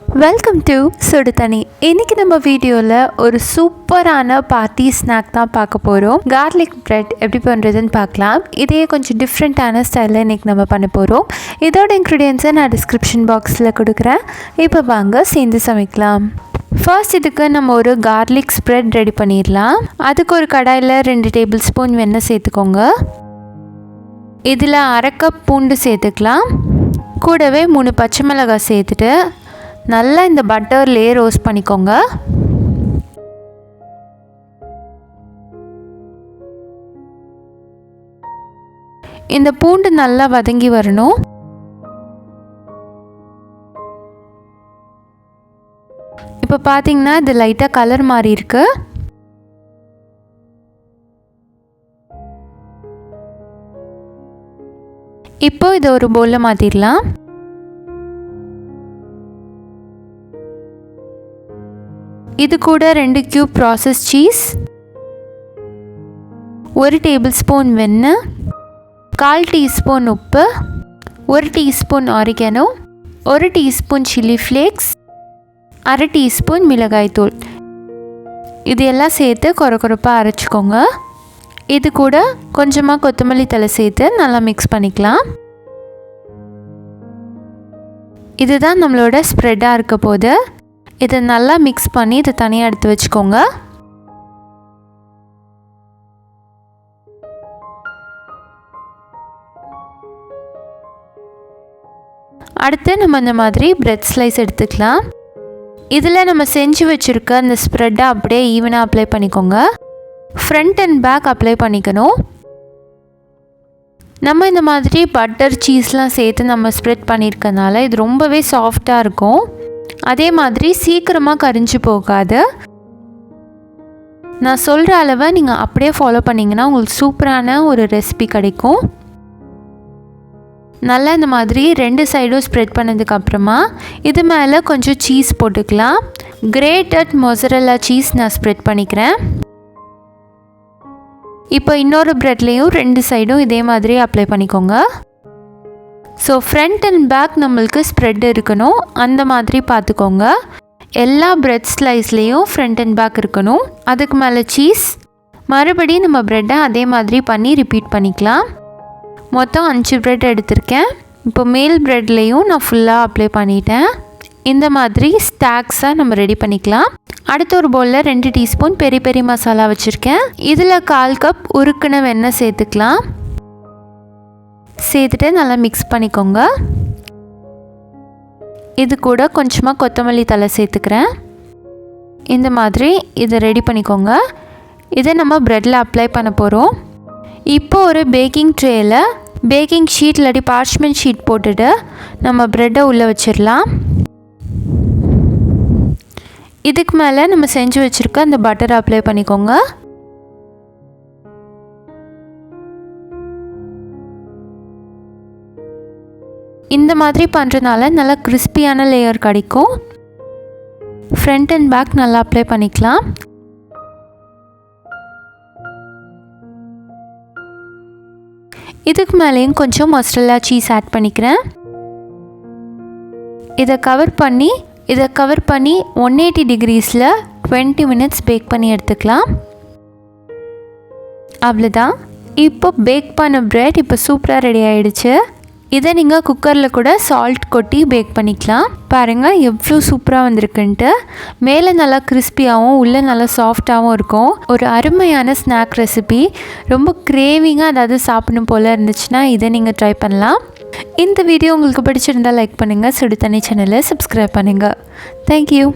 Welcome to சுடுதண்ணி. இன்றைக்கி நம்ம வீடியோவில் ஒரு சூப்பரான பார்ட்டி ஸ்நாக் தான் பார்க்க போகிறோம். கார்லிக் ப்ரெட் எப்படி பண்ணுறதுன்னு பார்க்கலாம். இதே கொஞ்சம் டிஃப்ரெண்ட்டான ஸ்டைலில் இன்றைக்கி நம்ம பண்ண போகிறோம். இதோட இன்க்ரீடியன்ஸை நான் டிஸ்கிரிப்ஷன் பாக்ஸில் கொடுக்குறேன். இப்போ வாங்க சேர்ந்து சமைக்கலாம். ஃபர்ஸ்ட் இதுக்கு நம்ம ஒரு கார்லிக் ஸ்ப்ரெட் ரெடி பண்ணிடலாம். அதுக்கு ஒரு கடாயில் 2 டேபிள் ஸ்பூன் வெண்ணெய் சேர்த்துக்கோங்க. இதில் 1/2 கப் பூண்டு சேர்த்துக்கலாம். கூடவே 3 பச்சை மிளகாய் சேர்த்துட்டு நல்லா இந்த பட்டர்லேயே ரோஸ்ட் பண்ணிக்கோங்க. இந்த பூண்டு நல்லா வதங்கி வரணும். இப்போ பார்த்தீங்கன்னா இது லைட்டாக கலர் மாறி இருக்கு. இப்போ இதை ஒரு பவுலில் மாற்றிடலாம். இது கூட 2 cube process cheese, 1 tablespoon வெண்ணெய், 1/4 டீஸ்பூன் உப்பு, 1 teaspoon oregano, 1 teaspoon chilli flakes, 1/2 teaspoon மிளகாய்த்தூள். இது எல்லாம் சேர்த்து கொரகொரப்பாக அரைச்சிக்கோங்க. இது கூட கொஞ்சமாக கொத்தமல்லி தழை சேர்த்து நல்லா மிக்ஸ் பண்ணிக்கலாம். இதுதான் நம்மளோட ஸ்ப்ரெட்டாக இருக்க போது. இதை நல்லா மிக்ஸ் பண்ணி இதை தனியாக எடுத்து வச்சுக்கோங்க. அடுத்து நம்ம இந்த மாதிரி பிரெட் ஸ்லைஸ் எடுத்துக்கலாம். இதில் நம்ம செஞ்சு வச்சுருக்க அந்த ஸ்ப்ரெட்டை அப்படியே ஈவனாக அப்ளை பண்ணிக்கோங்க. ஃப்ரண்ட் அண்ட் பேக் அப்ளை பண்ணிக்கணும். நம்ம இந்த மாதிரி பட்டர் சீஸ்லாம் சேர்த்து நம்ம ஸ்ப்ரெட் பண்ணியிருக்கனால இது ரொம்பவே சாஃப்டாக இருக்கும். அதே மாதிரி சீக்கிரமாக கரிஞ்சு போகாது. நான் சொல்கிற அளவை நீங்கள் அப்படியே ஃபாலோ பண்ணிங்கன்னா உங்களுக்கு சூப்பரான ஒரு ரெசிபி கிடைக்கும். நல்லா இந்த மாதிரி 2 சைடும் ஸ்ப்ரெட் பண்ணதுக்கப்புறமா இது மேலே கொஞ்சம் சீஸ் போட்டுக்கலாம். கிரேட்டட் மொசரெல்லா சீஸ் நான் ஸ்ப்ரெட் பண்ணிக்கிறேன். இப்போ இன்னொரு ப்ரெட்லேயும் 2 சைடும் இதே மாதிரி அப்ளை பண்ணிக்கோங்க. ஸோ ஃப்ரண்ட் அண்ட் பேக் நம்மளுக்கு ஸ்ப்ரெட் இருக்கணும், அந்த மாதிரி பார்த்துக்கோங்க. எல்லா ப்ரெட் ஸ்லைஸ்லேயும் ஃப்ரண்ட் அண்ட் பேக் இருக்கணும். அதுக்கு மேலே சீஸ், மறுபடியும் நம்ம ப்ரெட்டை அதே மாதிரி பண்ணி ரிப்பீட் பண்ணிக்கலாம். மொத்தம் 5 ப்ரெட் எடுத்திருக்கேன். இப்போ மேல் ப்ரெட்லேயும் நான் ஃபுல்லாக அப்ளை பண்ணிட்டேன். இந்த மாதிரி ஸ்டாக்ஸாக நம்ம ரெடி பண்ணிக்கலாம். அடுத்த ஒரு பவுலில் 2 டீஸ்பூன் பெரி பெரி மசாலா வச்சுருக்கேன். இதில் 1/4 கப் உருக்கின வெண்ணெய் சேர்த்துக்கலாம். சேர்த்துட்டு நல்லா மிக்ஸ் பண்ணிக்கோங்க. இது கூட கொஞ்சமாக கொத்தமல்லி தழை சேர்த்துக்கிறேன். இந்த மாதிரி இதை ரெடி பண்ணிக்கோங்க. இதை நம்ம ப்ரெட்டில் அப்ளை பண்ண போகிறோம். இப்போ ஒரு பேக்கிங் ட்ரேயில் பேக்கிங் ஷீட் இல்லாட்டி பார்ச்மெண்ட் ஷீட் போட்டுட்டு நம்ம ப்ரெட்டை உள்ளே வச்சிடலாம். இதுக்கு மேலே நம்ம செஞ்சு வச்சுருக்க அந்த பட்டரை அப்ளை பண்ணிக்கோங்க. இந்த மாதிரி பண்ணுறதுனால நல்லா கிறிஸ்பியான லேயர் கிடைக்கும். ஃப்ரண்ட் அண்ட் பேக் நல்லா அப்ளை பண்ணிக்கலாம். இதுக்கு மேலேயும் கொஞ்சம் மொசரெல்லா சீஸ் ஆட் பண்ணிக்கிறேன். இதை கவர் பண்ணி 180 டிகிரிஸில் 20 மினிட்ஸ் பேக் பண்ணி எடுத்துக்கலாம். அவ்வளோதான். இப்போ பேக் பண்ண ப்ரெட் இப்போ சூப்பராக ரெடி ஆகிடுச்சு. இதை நீங்கள் குக்கரில் கூட சால்ட் கொட்டி பேக் பண்ணிக்கலாம். பாருங்கள் எவ்வளோ சூப்பராக வந்திருக்குன்ட்டு. மேலே நல்லா கிறிஸ்பியாகவும் உள்ளே நல்லா சாஃப்டாகவும் இருக்கும். ஒரு அருமையான ஸ்நாக் ரெசிபி. ரொம்ப கிரேவிங்காக அதாவது சாப்பிடணும் போல் இருந்துச்சுன்னா இதை நீங்கள் ட்ரை பண்ணலாம். இந்த வீடியோ உங்களுக்கு பிடிச்சிருந்தால் லைக் பண்ணுங்கள். சுடுதண்ணி சேனலை சப்ஸ்கிரைப் பண்ணுங்கள். தேங்க்யூ.